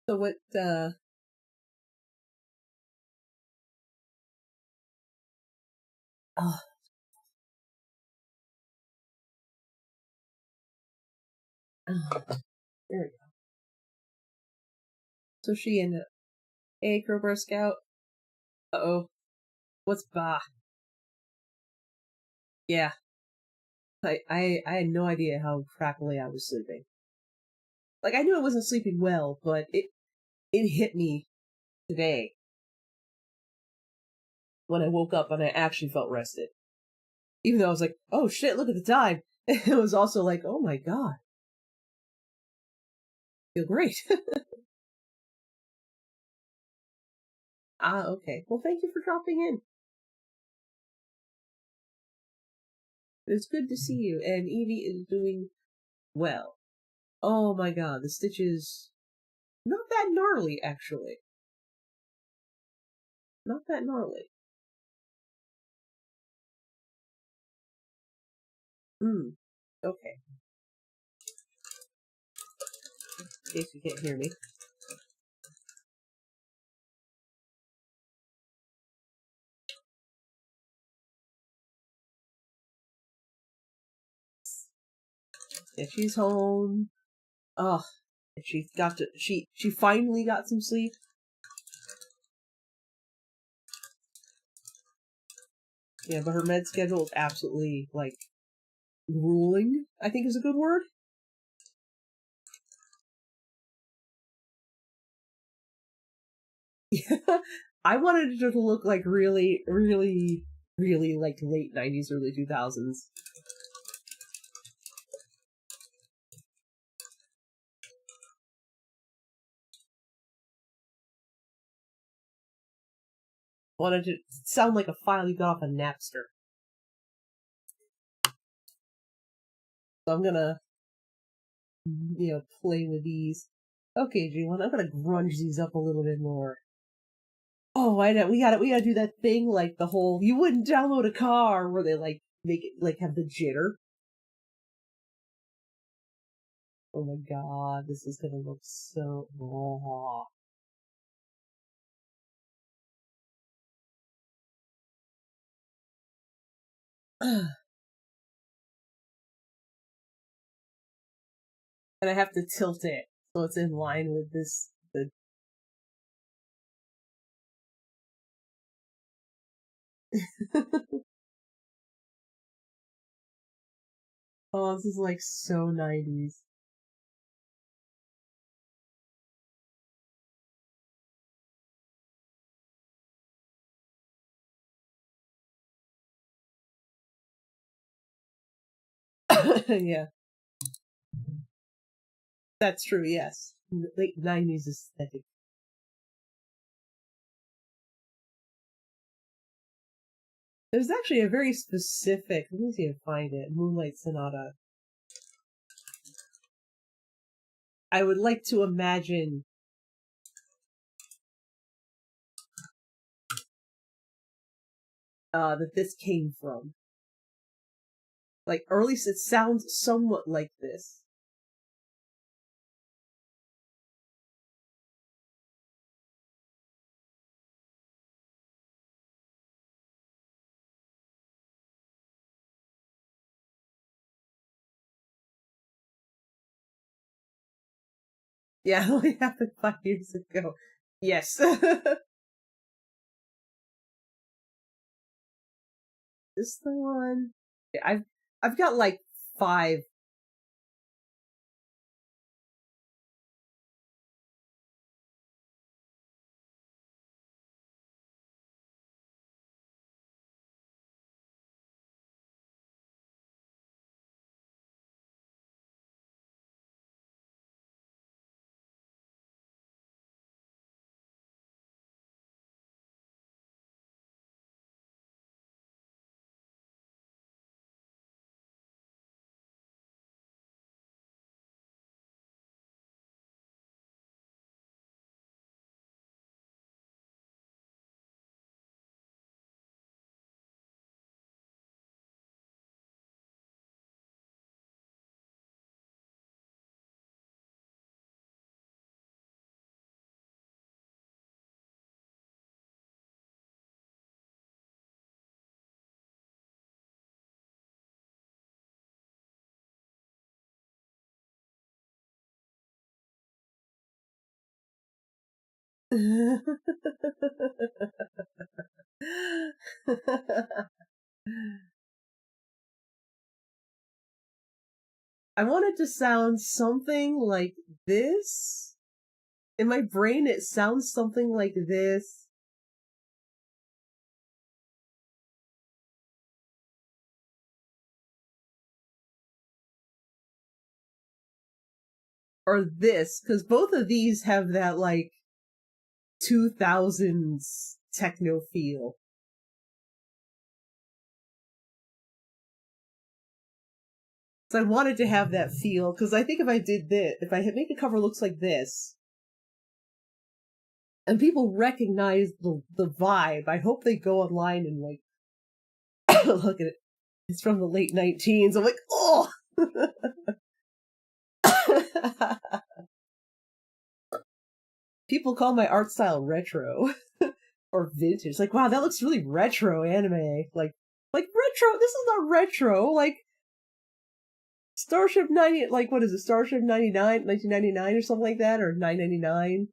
So what, oh, oh, there we go. So she ended up, hey, Crowbar Scout. Uh-oh. What's bah? Yeah. I had no idea how crackly I was sleeping. Like, I knew I wasn't sleeping well, but it hit me today when I woke up and I actually felt rested. Even though I was like, oh shit, look at the time. It was also like, oh my god, I feel great. Ah, okay. Well, thank you for dropping in. It's good to see you. And Evie is doing well. Oh my god, the stitches, not that gnarly, actually. Not that gnarly. Hmm. Okay. In case you can't hear me. Yeah, she's home. Oh, she got to she finally got some sleep. Yeah, but her med schedule is absolutely like grueling, I think is a good word. Yeah. I wanted it to look like really, really, really like late 90s, early 2000s. Wanted it to sound like a file you got off a Napster. So I'm gonna, play with these. Okay, G1, I'm gonna grunge these up a little bit more. Oh, I know. We gotta do that thing like the whole you wouldn't download a car where they like make it like have the jitter. Oh my god, this is gonna look so raw. And I have to tilt it so it's in line with this the Oh, this is like so 90s. Yeah, that's true, yes. Late 90s aesthetic. There's actually a very specific, let me see if I find it, Moonlight Sonata. I would like to imagine that this came from. Like, or at least it sounds somewhat like this. Yeah, it only happened 5 years ago. Yes. This the one. Yeah, I've got like five. I want it to sound something like this. In my brain, it sounds something like this. Or this, because both of these have that, like, 2000s techno feel. So I wanted to have that feel, because I think if I did this, if I make a cover looks like this, and people recognize the vibe, I hope they go online and, like, look at it. It's from the late 19s. I'm like, oh! People call my art style retro or vintage. Like, wow, that looks really retro anime. Like retro. This is not retro. Like Starship 90. Like, what is it? Starship 99, 1999 or something like that, or 999,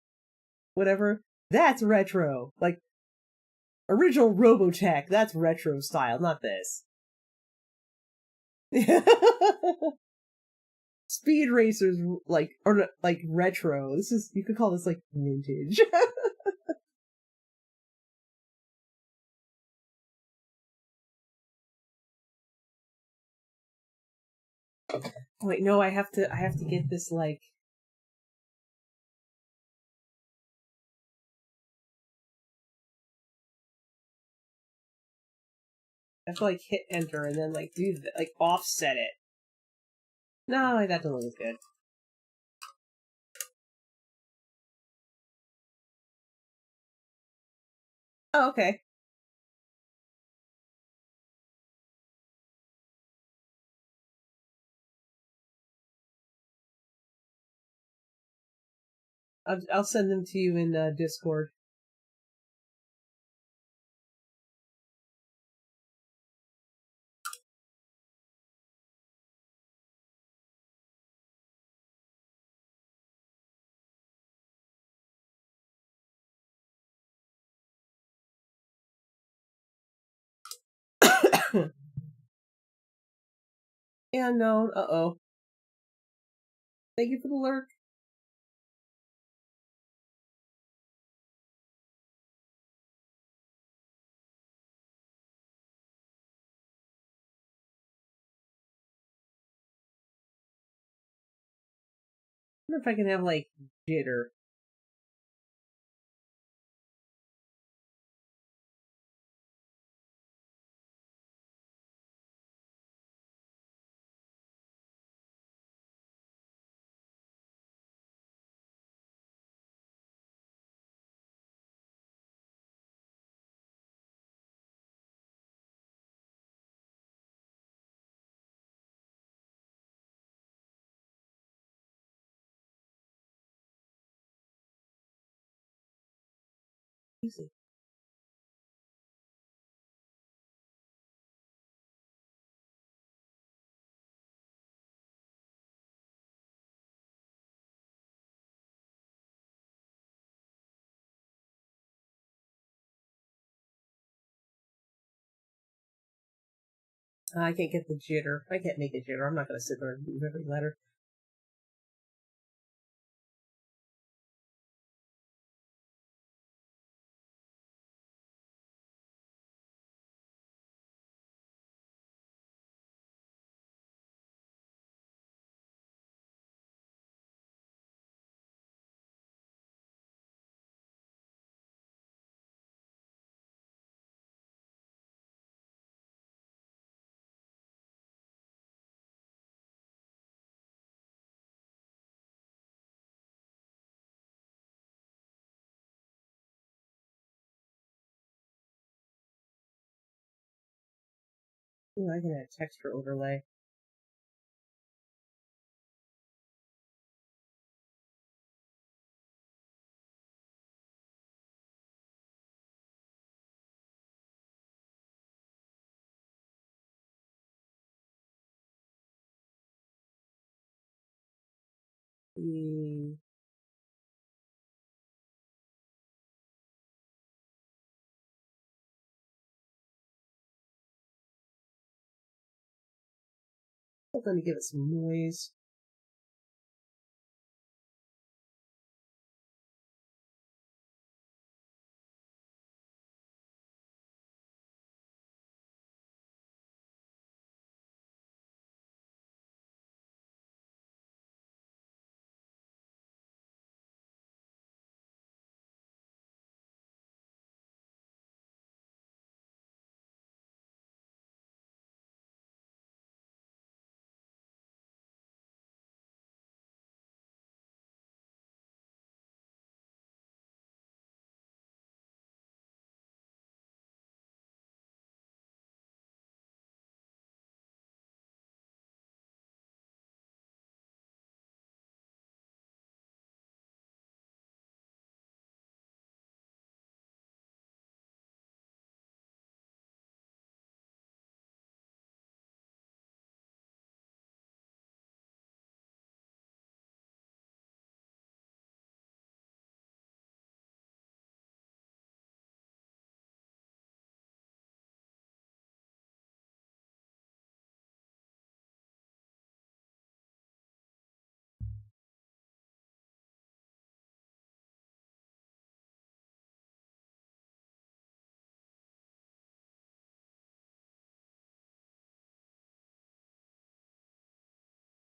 whatever. That's retro. Like original Robotech. That's retro style, not this. Speed Racers, like, or like retro. This is, you could call this like vintage. Wait, no, I have to get this, like, I have to, like, hit enter and then, like, do like offset it. No, like, that doesn't look good. Oh, okay. I'll send them to you in Discord. Yeah, no, uh-oh. Thank you for the lurk. I wonder if I can have, like, jitter. Easy. I can't get the jitter. I can't make a jitter. I'm not going to sit there and move every letter. Ooh, I can add texture overlay. something to give it some noise.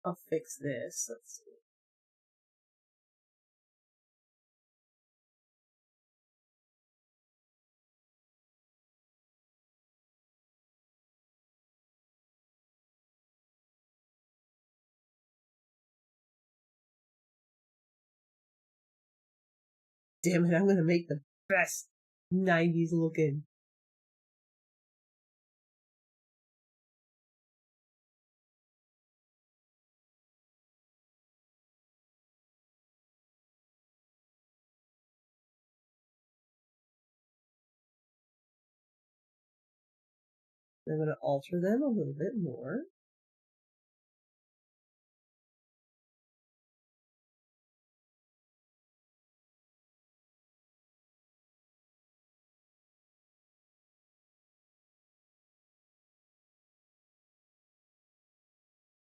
I'll fix this. Let's see. Damn it, I'm gonna make the best 90s looking. I'm gonna alter them a little bit more.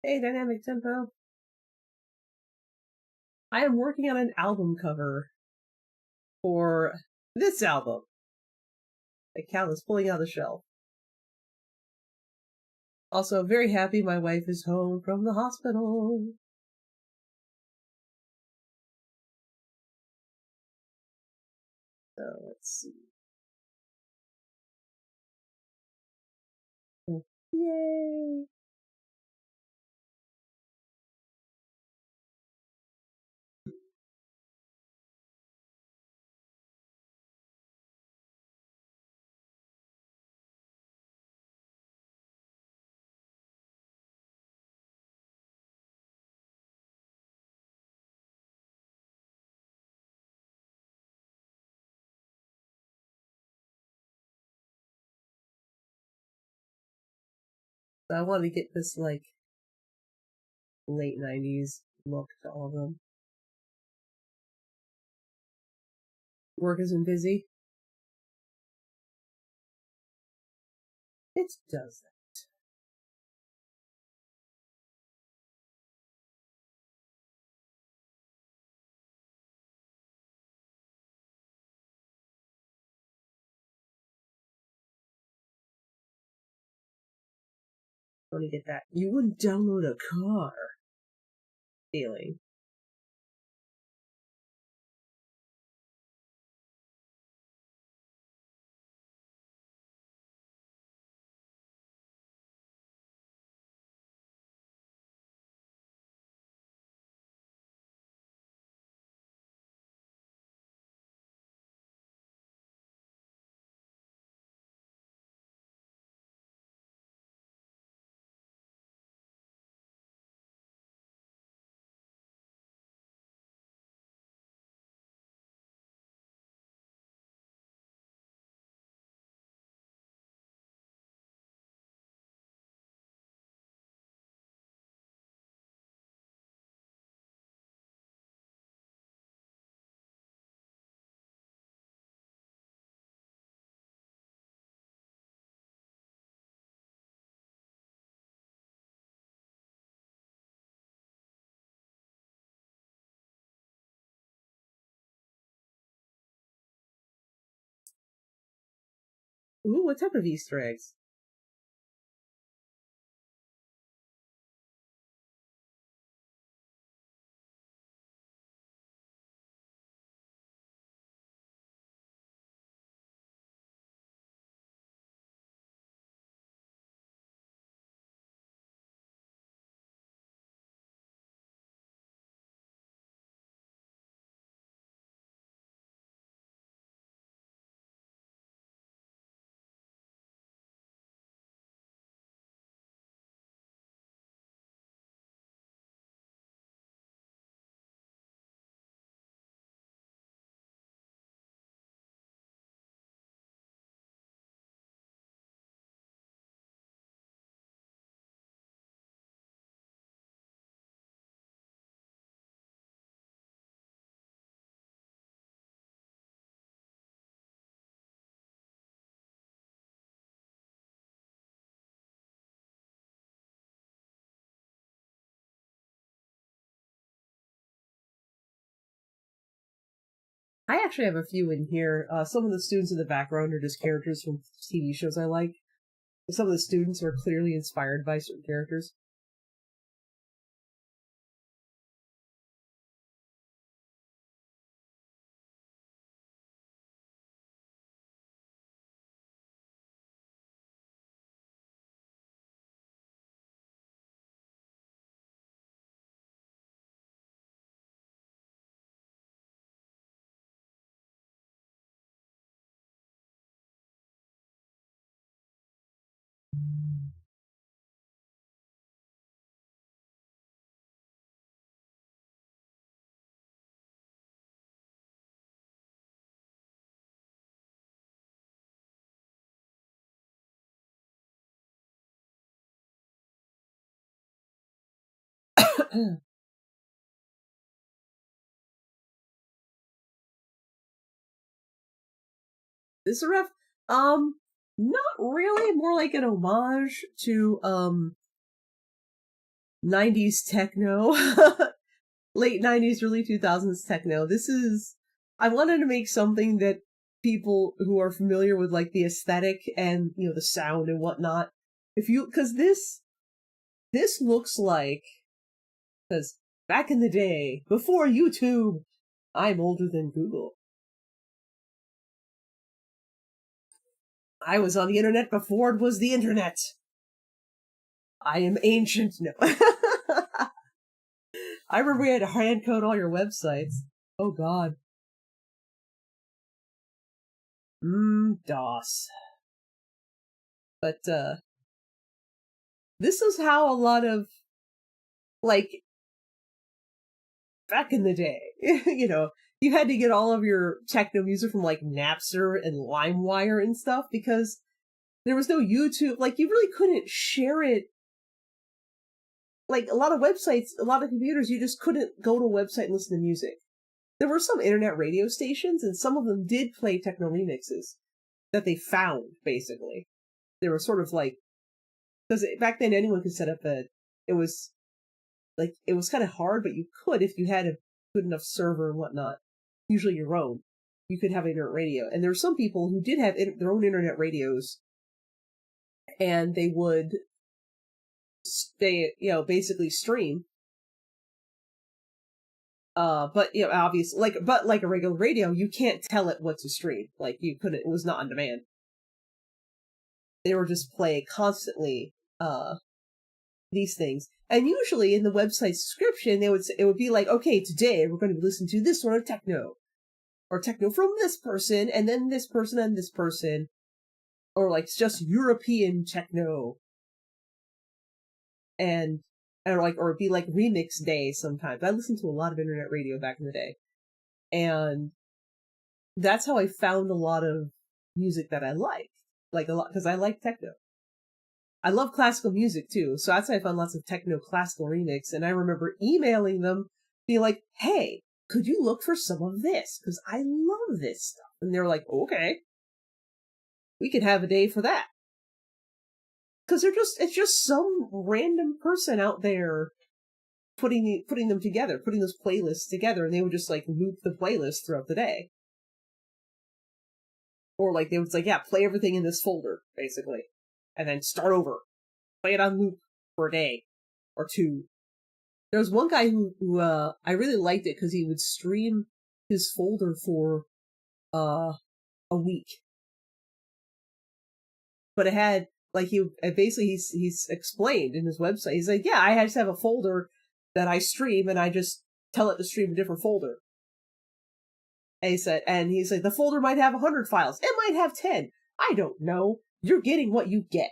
Hey, dynamic tempo. I am working on an album cover for this album. The cat is pulling out of the shelf. Also, very happy my wife is home from the hospital. So let's see. Yay! So I want to get this like late 90s look to all of them. Work has been busy. It does that. I want to get that. You wouldn't download a car feeling. Ooh, what type of Easter eggs? I actually have a few in here. Some of the students in the background are just characters from TV shows I like. Some of the students are clearly inspired by certain characters. This ref, not really. More like an homage to 90s techno, late 90s, early 2000s techno. This is, I wanted to make something that people who are familiar with like the aesthetic and the sound and whatnot, if you, because this looks like, because back in the day before YouTube, I'm older than Google. I was on the internet before it was the internet. I am ancient. No. I remember we had to hand code all your websites. Oh god. DOS. But this is how a lot of, like, back in the day, you had to get all of your techno music from like Napster and LimeWire and stuff because there was no YouTube. Like, you really couldn't share it. Like, a lot of websites, a lot of computers, you just couldn't go to a website and listen to music. There were some internet radio stations, and some of them did play techno remixes that they found, basically. They were sort of like, because back then anyone could set up it was like, it was kind of hard, but you could if you had a good enough server and whatnot, usually your own. You could have an internet radio. And there were some people who did have their own internet radios, and they would basically stream. But obviously, like a regular radio, you can't tell it what to stream. Like, you couldn't. It was not on demand. They were just playing constantly. These things, and usually in the website description, it would be like, okay, today we're going to listen to this sort of techno, or techno from this person, and then this person and this person, or like just European techno, and or it'd be like remix day sometimes. I listened to a lot of internet radio back in the day, and that's how I found a lot of music that I liked, like a lot, because I like techno. I love classical music too, so that's why I found lots of techno classical remix, and I remember emailing them, being like, hey, could you look for some of this? Because I love this stuff. And they were like, okay, we could have a day for that. Because it's just some random person out there putting them together, putting those playlists together, and they would just like loop the playlist throughout the day. Or like they would say, yeah, play everything in this folder, basically. And then start over. Play it on loop for a day or two. There was one guy who I really liked it because he would stream his folder for a week. But it had like he's explained in his website. He's like, yeah, I just have a folder that I stream, and I just tell it to stream a different folder. And he's like, the folder might have 100 files. It might have 10. I don't know. You're getting what you get.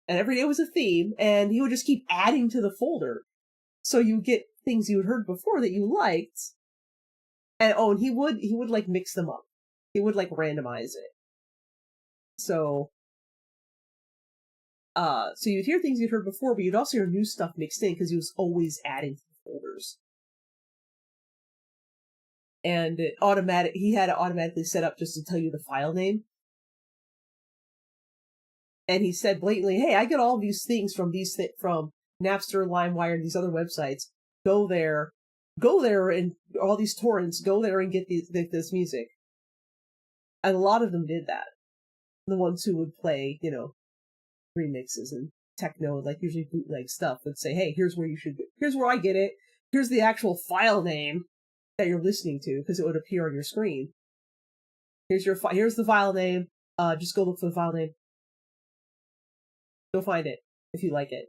And every day was a theme, and he would just keep adding to the folder. So you get things you had heard before that you liked. And he would like mix them up. He would like randomize it. So you'd hear things you'd heard before, but you'd also hear new stuff mixed in because he was always adding to the folders. And he had it automatically set up just to tell you the file name. And he said blatantly, hey, I get all these things from Napster, LimeWire, and these other websites. Go there, and all these torrents, go there and get this music. And a lot of them did that. The ones who would play, remixes and techno, like usually bootleg stuff, would say, hey, here's where I get it. Here's the actual file name that you're listening to, because it would appear on your screen. Here's the file name. Just go look for the file name. Go find it if you like it.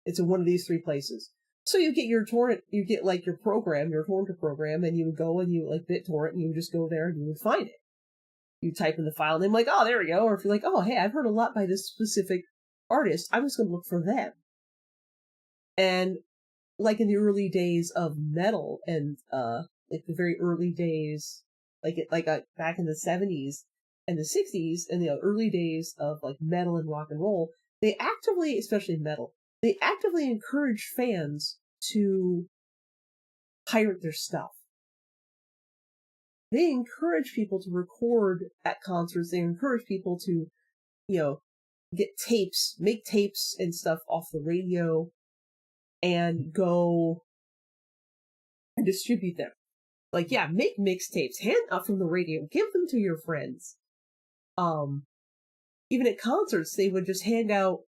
It's in one of these 3 places. So you get your torrent, you get like your torrent program, and you would go and you like BitTorrent, and you would just go there and you would find it. You type in the file name, like, oh, there we go. Or if you're like, oh, hey, I've heard a lot by this specific artist, I'm just going to look for them. And like in the early days of metal, and like the very early days, back in the 70s and the 60s, and the early days of like metal and rock and roll, especially metal, they actively encouraged fans to pirate their stuff. They encourage people to record at concerts. They encourage people to, get tapes, make tapes and stuff off the radio, and go and distribute them. Like, yeah, make mixtapes, hand up from the radio, give them to your friends. Even at concerts, they would just hand out.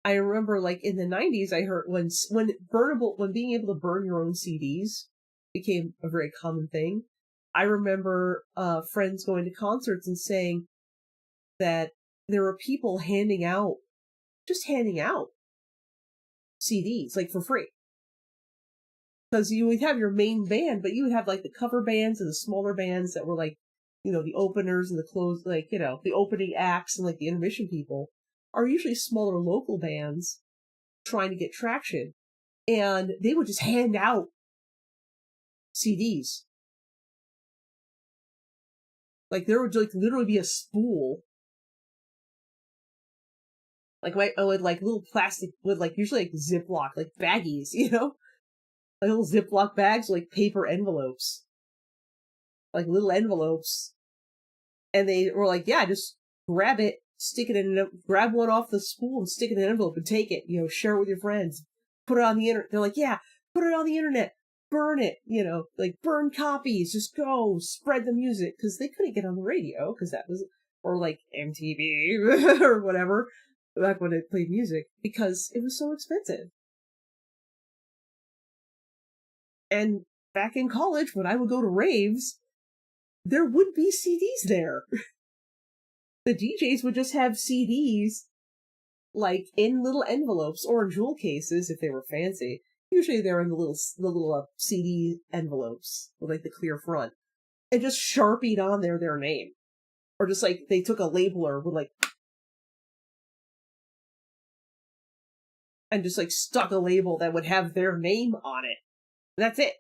I remember, like in the 90s, I heard when being able to burn your own CDs became a very common thing. I remember friends going to concerts and saying that there were people handing out CDs, like for free. Because you would have your main band, but you would have like the cover bands and the smaller bands that were like, the openers and the close, like, the opening acts and like the intermission people are usually smaller local bands trying to get traction. And they would just hand out CDs. Like there would like literally be a spool, like with like little plastic, with like usually like Ziploc, like baggies, like little Ziploc bags, like paper envelopes, like little envelopes, and they were like, yeah, just grab it, stick it in, grab one off the spool and stick it in an envelope and take it, share it with your friends, put it on the internet. They're like, yeah, put it on the internet. Burn it, like burn copies, just go spread the music, because they couldn't get on the radio, because that was, or like MTV or whatever, back when it played music, because it was so expensive. And back in college, when I would go to raves, there would be CDs there. The DJs would just have CDs, like in little envelopes or in jewel cases if they were fancy. Usually they're in the little CD envelopes with like the clear front, and just sharpied on their name, or just like they took a labeler with like, and just like stuck a label that would have their name on it. That's it.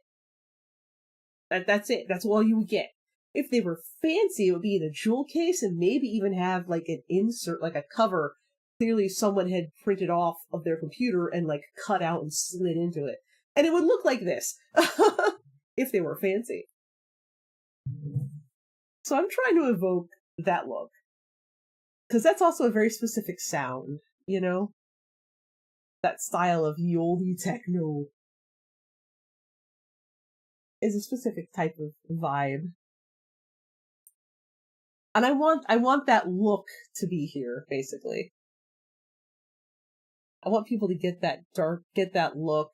That's it. That's all you would get. If they were fancy, it would be in a jewel case and maybe even have like an insert, like a cover. Clearly someone had printed off of their computer and like cut out and slid into it. And it would look like this if they were fancy. So I'm trying to evoke that look. Because that's also a very specific sound, That style of yoli techno is a specific type of vibe. And I want that look to be here, basically. I want people to get that dark, get that look.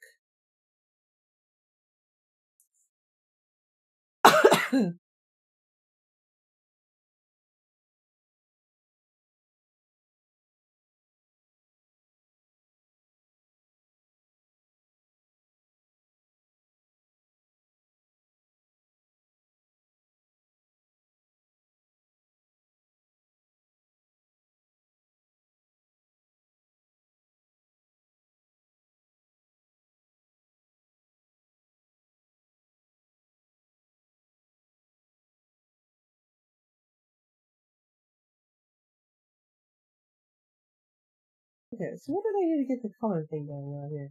Okay, so what did I do to get the color thing going on here?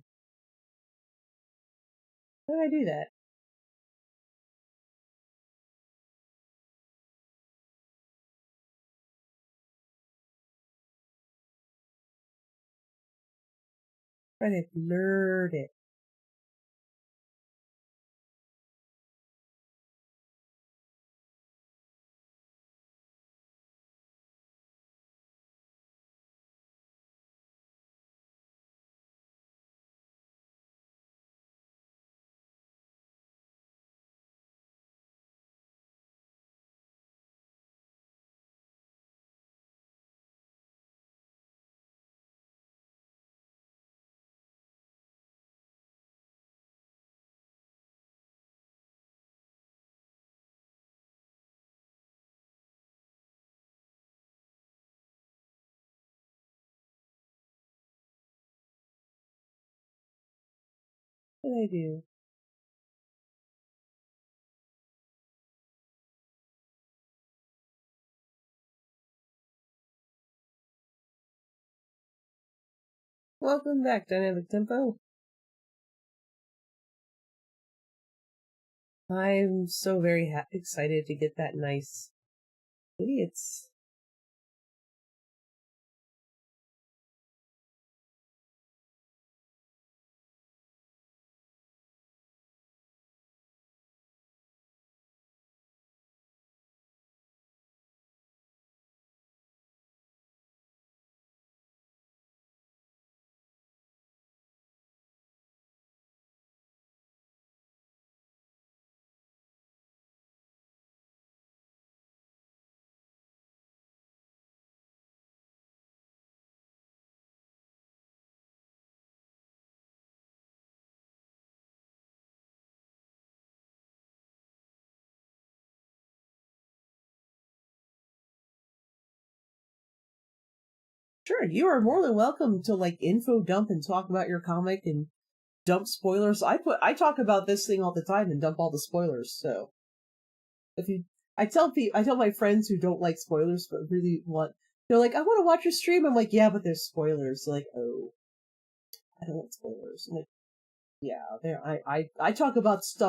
How did I do that? Right, I blurred it. What did I do? Welcome back, Dynamic Tempo. I'm so very excited to get that nice. Idiots. Sure, you are more than welcome to like info dump and talk about your comic and dump spoilers. I talk about this thing all the time and dump all the spoilers. So if you, I tell my friends who don't like spoilers but really want, they're like, I want to watch your stream. I'm like, yeah, but there's spoilers. They're like, oh, I don't want spoilers. I'm like, yeah, there. I talk about stuff